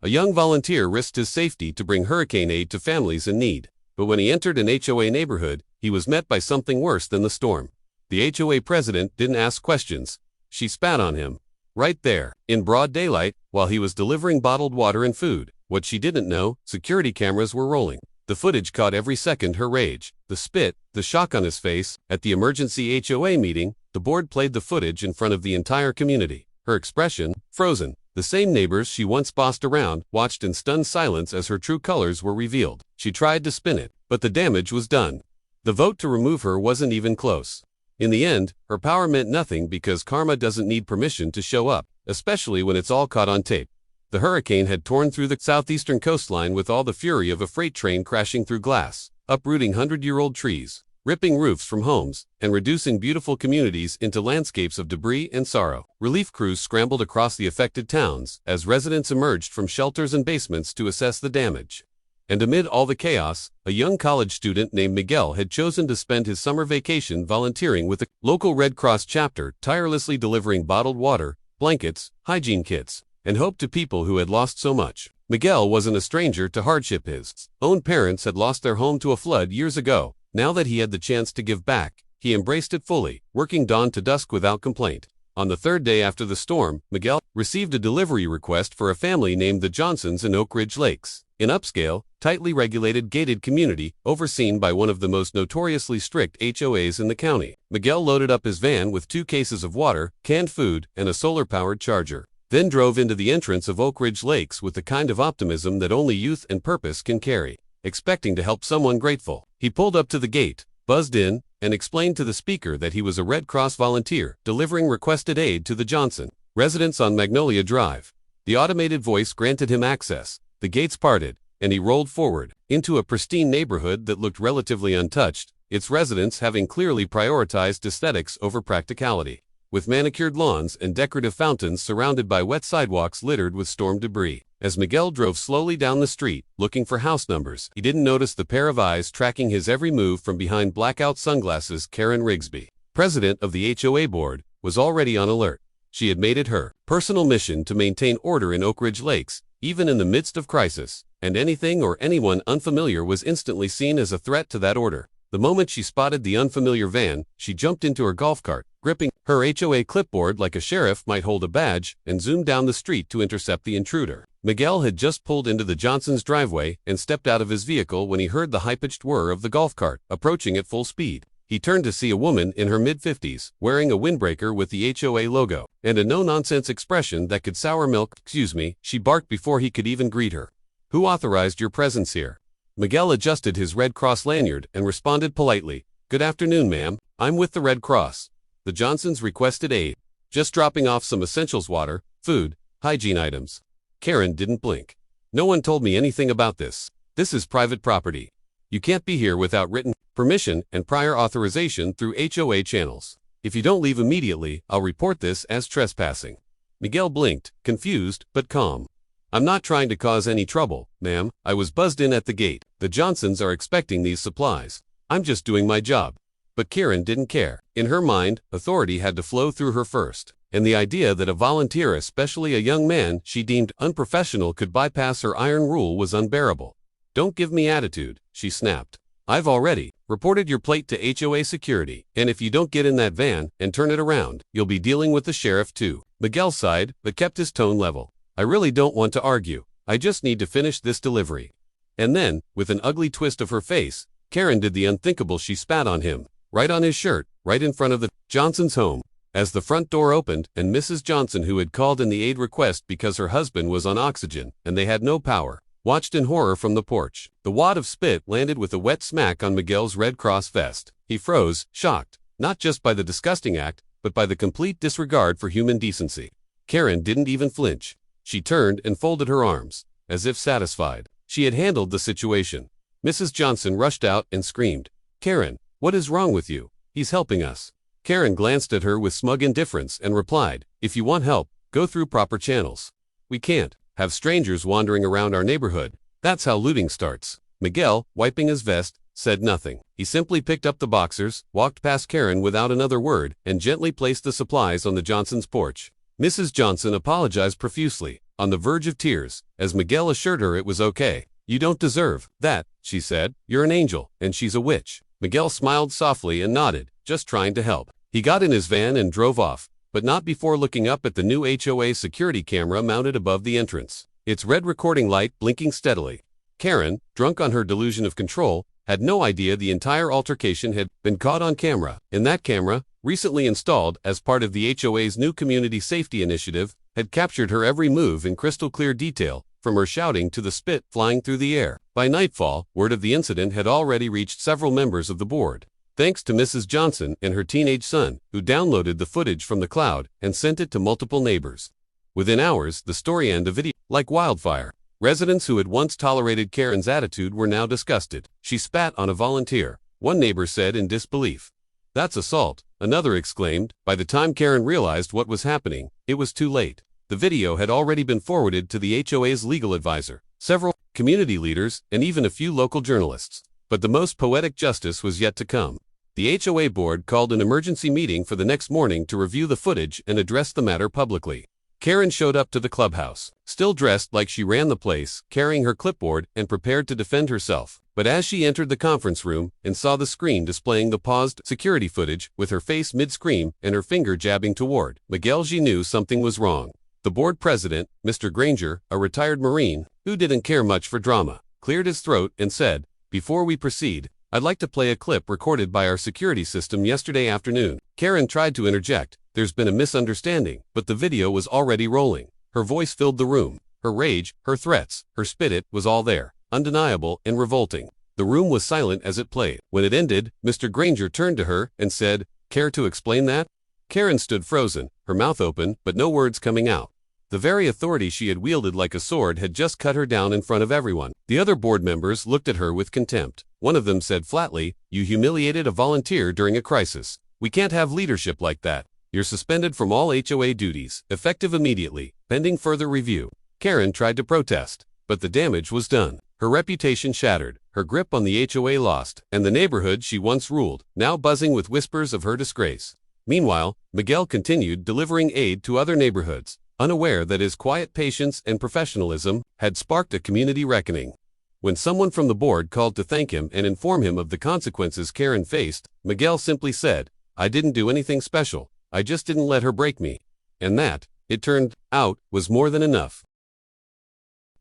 A young volunteer risked his safety to bring hurricane aid to families in need. But when he entered an HOA neighborhood, he was met by something worse than the storm. The HOA president didn't ask questions. She spat on him. Right there, in broad daylight, while he was delivering bottled water and food. What she didn't know, security cameras were rolling. The footage caught every second her rage, the spit, the shock on his face. At the emergency HOA meeting, the board played the footage in front of the entire community. Her expression, frozen. The same neighbors she once bossed around watched in stunned silence as her true colors were revealed. She tried to spin it, but the damage was done. The vote to remove her wasn't even close. In the end, her power meant nothing because karma doesn't need permission to show up, especially when it's all caught on tape. The hurricane had torn through the southeastern coastline with all the fury of a freight train crashing through glass, uprooting 100-year-old trees, ripping roofs from homes, and reducing beautiful communities into landscapes of debris and sorrow. Relief crews scrambled across the affected towns as residents emerged from shelters and basements to assess the damage. And amid all the chaos, a young college student named Miguel had chosen to spend his summer vacation volunteering with the local Red Cross chapter, tirelessly delivering bottled water, blankets, hygiene kits, and hope to people who had lost so much. Miguel wasn't a stranger to hardship. His own parents had lost their home to a flood years ago. Now that he had the chance to give back, he embraced it fully, working dawn to dusk without complaint. On the third day after the storm, Miguel received a delivery request for a family named the Johnsons in Oak Ridge Lakes, an upscale, tightly regulated gated community overseen by one of the most notoriously strict HOAs in the county. Miguel loaded up his van with 2 cases of water, canned food, and a solar-powered charger, then drove into the entrance of Oak Ridge Lakes with the kind of optimism that only youth and purpose can carry. Expecting to help someone grateful, he pulled up to the gate, buzzed in, and explained to the speaker that he was a Red Cross volunteer delivering requested aid to the Johnson residents on Magnolia Drive. The automated voice granted him access, the gates parted, and he rolled forward into a pristine neighborhood that looked relatively untouched, its residents having clearly prioritized aesthetics over practicality. With manicured lawns and decorative fountains surrounded by wet sidewalks littered with storm debris. As Miguel drove slowly down the street, looking for house numbers, he didn't notice the pair of eyes tracking his every move from behind blackout sunglasses. Karen Rigsby, president of the HOA board, was already on alert. She had made it her personal mission to maintain order in Oak Ridge Lakes, even in the midst of crisis, and anything or anyone unfamiliar was instantly seen as a threat to that order. The moment she spotted the unfamiliar van, she jumped into her golf cart, gripping her HOA clipboard like a sheriff might hold a badge, and zoomed down the street to intercept the intruder. Miguel had just pulled into the Johnsons' driveway and stepped out of his vehicle when he heard the high-pitched whir of the golf cart approaching at full speed. He turned to see a woman in her mid-50s, wearing a windbreaker with the HOA logo, and a no-nonsense expression that could sour milk. "Excuse me," she barked before he could even greet her. "Who authorized your presence here?" Miguel adjusted his Red Cross lanyard and responded politely, "Good afternoon, ma'am. I'm with the Red Cross. The Johnsons requested aid. Just dropping off some essentials: water, food, hygiene items." Karen didn't blink. "No one told me anything about this. This is private property. You can't be here without written permission and prior authorization through HOA channels. If you don't leave immediately, I'll report this as trespassing." Miguel blinked, confused but calm. "I'm not trying to cause any trouble, ma'am. I was buzzed in at the gate. The Johnsons are expecting these supplies. I'm just doing my job." But Karen didn't care. In her mind, authority had to flow through her first, and the idea that a volunteer, especially a young man she deemed unprofessional, could bypass her iron rule was unbearable. "Don't give me attitude," she snapped. "I've already reported your plate to HOA security, and if you don't get in that van and turn it around, you'll be dealing with the sheriff too." Miguel sighed, but kept his tone level. "I really don't want to argue. I just need to finish this delivery." And then, with an ugly twist of her face, Karen did the unthinkable. She spat on him, right on his shirt, right in front of the Johnson's home. As the front door opened, and Mrs. Johnson, who had called in the aid request because her husband was on oxygen and they had no power, watched in horror from the porch. The wad of spit landed with a wet smack on Miguel's Red Cross vest. He froze, shocked, not just by the disgusting act, but by the complete disregard for human decency. Karen didn't even flinch. She turned and folded her arms, as if satisfied. She had handled the situation. Mrs. Johnson rushed out and screamed, "Karen, what is wrong with you? He's helping us." Karen glanced at her with smug indifference and replied, "If you want help, go through proper channels. We can't have strangers wandering around our neighborhood. That's how looting starts." Miguel, wiping his vest, said nothing. He simply picked up the boxers, walked past Karen without another word, and gently placed the supplies on the Johnsons' porch. Mrs. Johnson apologized profusely, on the verge of tears, as Miguel assured her it was okay. "You don't deserve that," she said. "You're an angel, and she's a witch." Miguel smiled softly and nodded, just trying to help. He got in his van and drove off, but not before looking up at the new HOA security camera mounted above the entrance, its red recording light blinking steadily. Karen, drunk on her delusion of control, had no idea the entire altercation had been caught on camera, and that camera, recently installed as part of the HOA's new community safety initiative, had captured her every move in crystal clear detail, from her shouting to the spit flying through the air. By nightfall, word of the incident had already reached several members of the board, thanks to Mrs. Johnson and her teenage son, who downloaded the footage from the cloud and sent it to multiple neighbors. Within hours, the story and the video, like wildfire. Residents who had once tolerated Karen's attitude were now disgusted. She spat on a volunteer, one neighbor said in disbelief. "That's assault," another exclaimed. By the time Karen realized what was happening, it was too late. The video had already been forwarded to the HOA's legal advisor, several community leaders, and even a few local journalists. But the most poetic justice was yet to come. The HOA board called an emergency meeting for the next morning to review the footage and address the matter publicly. Karen showed up to the clubhouse, still dressed like she ran the place, carrying her clipboard and prepared to defend herself. But as she entered the conference room and saw the screen displaying the paused security footage, with her face mid-scream and her finger jabbing toward Miguel, she knew something was wrong. The board president, Mr. Granger, a retired Marine, who didn't care much for drama, cleared his throat and said, "Before we proceed, I'd like to play a clip recorded by our security system yesterday afternoon." Karen tried to interject. "There's been a misunderstanding," but the video was already rolling. Her voice filled the room. Her rage, her threats, her spit was all there, undeniable and revolting. The room was silent as it played. When it ended, Mr. Granger turned to her and said, "Care to explain that?" Karen stood frozen, her mouth open, but no words coming out. The very authority she had wielded like a sword had just cut her down in front of everyone. The other board members looked at her with contempt. One of them said flatly, "You humiliated a volunteer during a crisis. We can't have leadership like that. You're suspended from all HOA duties, effective immediately, pending further review." Karen tried to protest, but the damage was done. Her reputation shattered, her grip on the HOA lost, and the neighborhood she once ruled, now buzzing with whispers of her disgrace. Meanwhile, Miguel continued delivering aid to other neighborhoods, unaware that his quiet patience and professionalism had sparked a community reckoning. When someone from the board called to thank him and inform him of the consequences Karen faced, Miguel simply said, "I didn't do anything special. I just didn't let her break me." And that, it turned out, was more than enough.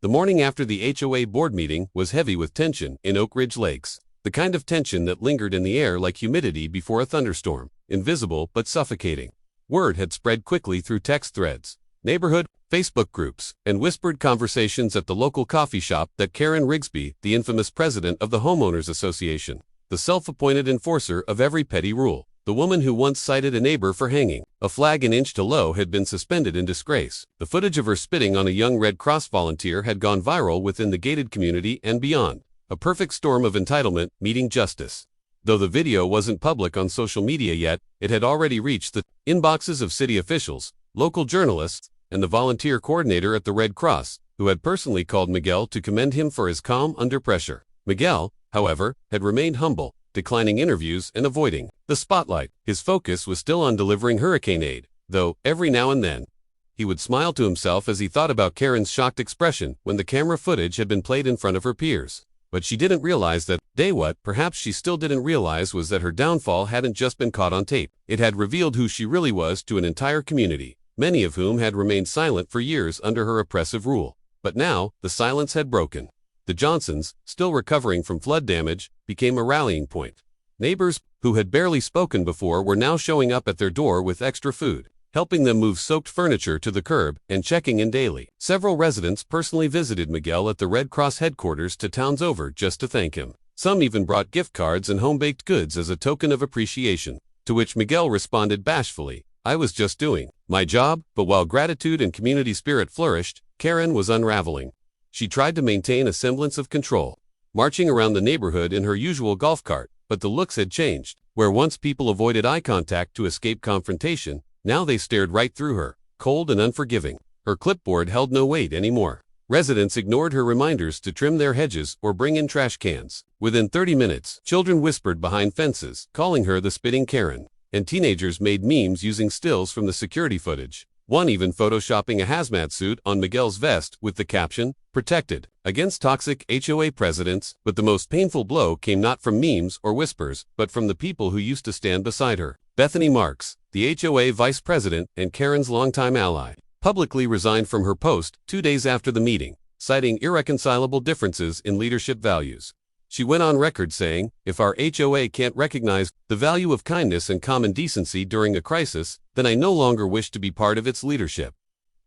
The morning after the HOA board meeting was heavy with tension in Oak Ridge Lakes, the kind of tension that lingered in the air like humidity before a thunderstorm, invisible but suffocating. Word had spread quickly through text threads, neighborhood, Facebook groups, and whispered conversations at the local coffee shop that Karen Rigsby, the infamous president of the Homeowners Association, the self-appointed enforcer of every petty rule, the woman who once cited a neighbor for hanging a flag an inch too low, had been suspended in disgrace. The footage of her spitting on a young Red Cross volunteer had gone viral within the gated community and beyond. A perfect storm of entitlement meeting justice. Though the video wasn't public on social media yet, it had already reached the inboxes of city officials, local journalists, and the volunteer coordinator at the Red Cross, who had personally called Miguel to commend him for his calm under pressure. Miguel, however, had remained humble, declining interviews and avoiding the spotlight. His focus was still on delivering hurricane aid, though every now and then he would smile to himself as he thought about Karen's shocked expression when the camera footage had been played in front of her peers. But she didn't realize that what perhaps she still didn't realize was that her downfall hadn't just been caught on tape. It had revealed who she really was to an entire community, many of whom had remained silent for years under her oppressive rule. But now, the silence had broken. The Johnsons, still recovering from flood damage, became a rallying point. Neighbors, who had barely spoken before, were now showing up at their door with extra food, helping them move soaked furniture to the curb, and checking in daily. Several residents personally visited Miguel at the Red Cross headquarters to towns over just to thank him. Some even brought gift cards and home-baked goods as a token of appreciation, to which Miguel responded bashfully, "I was just doing my job." But while gratitude and community spirit flourished, Karen was unraveling. She tried to maintain a semblance of control, marching around the neighborhood in her usual golf cart, but the looks had changed. Where once people avoided eye contact to escape confrontation, now they stared right through her, cold and unforgiving. Her clipboard held no weight anymore. Residents ignored her reminders to trim their hedges or bring in trash cans. Within 30 minutes, children whispered behind fences, calling her the spitting Karen, and teenagers made memes using stills from the security footage. one even photoshopping a hazmat suit on Miguel's vest with the caption, "Protected against toxic HOA presidents." But the most painful blow came not from memes or whispers, but from the people who used to stand beside her. Bethany Marks, the HOA vice president and Karen's longtime ally, publicly resigned from her post 2 days after the meeting, citing irreconcilable differences in leadership values. She went on record saying, "If our HOA can't recognize the value of kindness and common decency during a crisis, then I no longer wish to be part of its leadership."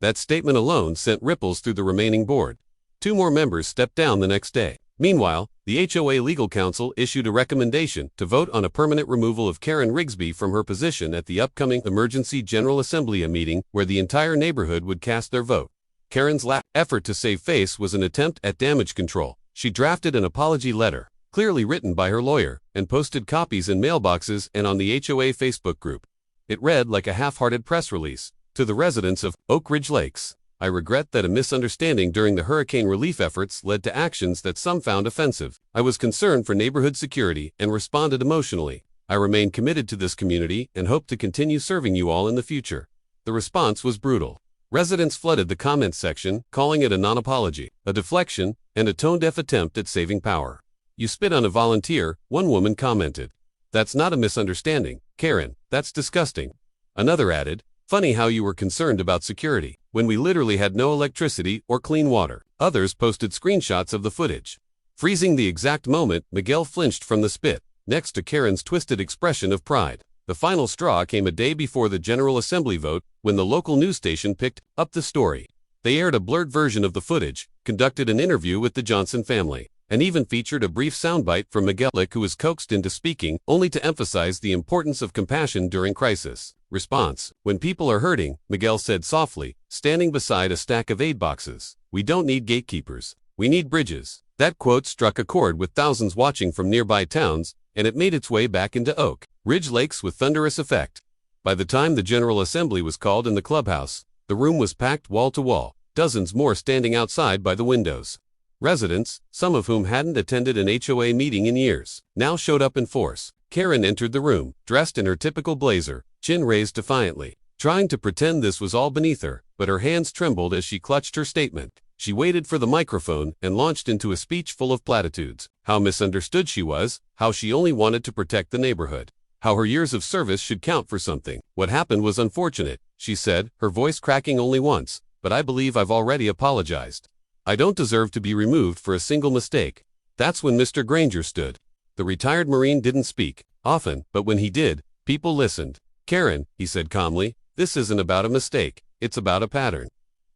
That statement alone sent ripples through the remaining board. 2 more members stepped down the next day. Meanwhile, the HOA legal counsel issued a recommendation to vote on a permanent removal of Karen Rigsby from her position at the upcoming Emergency General Assembly meeting, where the entire neighborhood would cast their vote. Karen's last effort to save face was an attempt at damage control. She drafted an apology letter, clearly written by her lawyer, and posted copies in mailboxes and on the HOA Facebook group. It read like a half-hearted press release. To the residents of Oak Ridge Lakes, I regret that a misunderstanding during the hurricane relief efforts led to actions that some found offensive. I was concerned for neighborhood security and responded emotionally. I remain committed to this community and hope to continue serving you all in the future. The response was brutal. Residents flooded the comments section, calling it a non-apology, a deflection, and a tone-deaf attempt at saving power. "You spit on a volunteer," one woman commented. "That's not a misunderstanding, Karen, that's disgusting." Another added, "Funny how you were concerned about security, when we literally had no electricity or clean water." Others posted screenshots of the footage. Freezing the exact moment, Miguel flinched from the spit, next to Karen's twisted expression of pride. The final straw came a day before the General Assembly vote, when the local news station picked up the story. They aired a blurred version of the footage, conducted an interview with the Johnson family, and even featured a brief soundbite from Miguel, who was coaxed into speaking, only to emphasize the importance of compassion during crisis. Response: "When people are hurting," Miguel said softly, standing beside a stack of aid boxes, "we don't need gatekeepers. We need bridges." That quote struck a chord with thousands watching from nearby towns, and it made its way back into Oak Ridge Lakes with thunderous effect. By the time the General Assembly was called in the clubhouse, the room was packed wall to wall, dozens more standing outside by the windows. Residents, some of whom hadn't attended an HOA meeting in years, now showed up in force. Karen entered the room, dressed in her typical blazer, chin raised defiantly, trying to pretend this was all beneath her, but her hands trembled as she clutched her statement. She waited for the microphone and launched into a speech full of platitudes. How misunderstood she was, how she only wanted to protect the neighborhood, how her years of service should count for something. "What happened was unfortunate," she said, her voice cracking only once, "but I believe I've already apologized. I don't deserve to be removed for a single mistake." That's when Mr. Granger stood. The retired Marine didn't speak often, but when he did, people listened. "Karen," he said calmly, "this isn't about a mistake, it's about a pattern.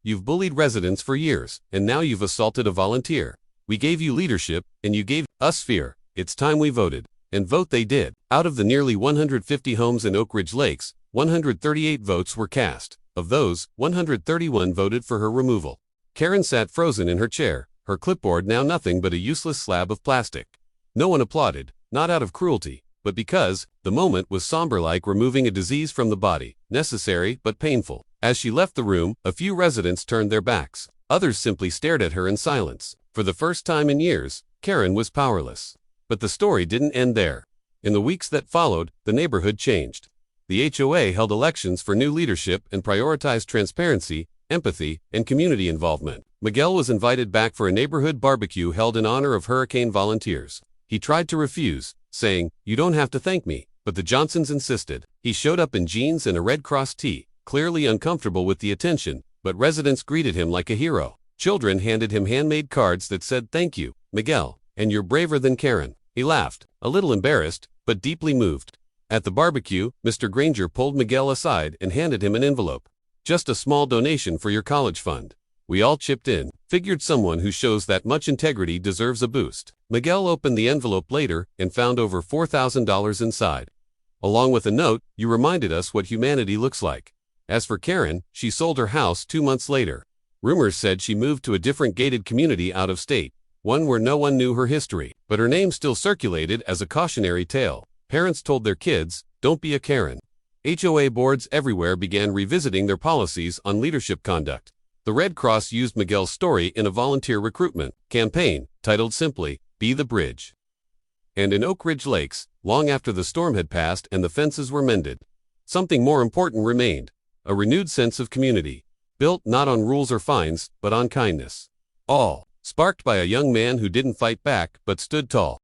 You've bullied residents for years, and now you've assaulted a volunteer. We gave you leadership, and you gave us fear. It's time we voted." And vote they did. Out of the nearly 150 homes in Oak Ridge Lakes, 138 votes were cast. Of those, 131 voted for her removal. Karen sat frozen in her chair, her clipboard now nothing but a useless slab of plastic. No one applauded, not out of cruelty, but because the moment was somber, like removing a disease from the body, necessary but painful. As she left the room, a few residents turned their backs. Others simply stared at her in silence. For the first time in years, Karen was powerless. But the story didn't end there. In the weeks that followed, the neighborhood changed. The HOA held elections for new leadership and prioritized transparency, empathy, and community involvement. Miguel was invited back for a neighborhood barbecue held in honor of hurricane volunteers. He tried to refuse, saying, "You don't have to thank me," but the Johnsons insisted. He showed up in jeans and a Red Cross tee, clearly uncomfortable with the attention, but residents greeted him like a hero. Children handed him handmade cards that said, "Thank you, Miguel, and you're braver than Karen." He laughed, a little embarrassed, but deeply moved. At the barbecue, Mr. Granger pulled Miguel aside and handed him an envelope. "Just a small donation for your college fund." We all chipped in, figured someone who shows that much integrity deserves a boost. Miguel opened the envelope later and found over $4,000 inside. Along with a note, "You reminded us what humanity looks like." As for Karen, she sold her house 2 months later. Rumors said she moved to a different gated community out of state, one where no one knew her history, but her name still circulated as a cautionary tale. Parents told their kids, "Don't be a Karen." HOA boards everywhere began revisiting their policies on leadership conduct. The Red Cross used Miguel's story in a volunteer recruitment campaign titled simply, "Be the Bridge." And in Oak Ridge Lakes, long after the storm had passed and the fences were mended, something more important remained. a renewed sense of community, built not on rules or fines, but on kindness. All sparked by a young man who didn't fight back but stood tall.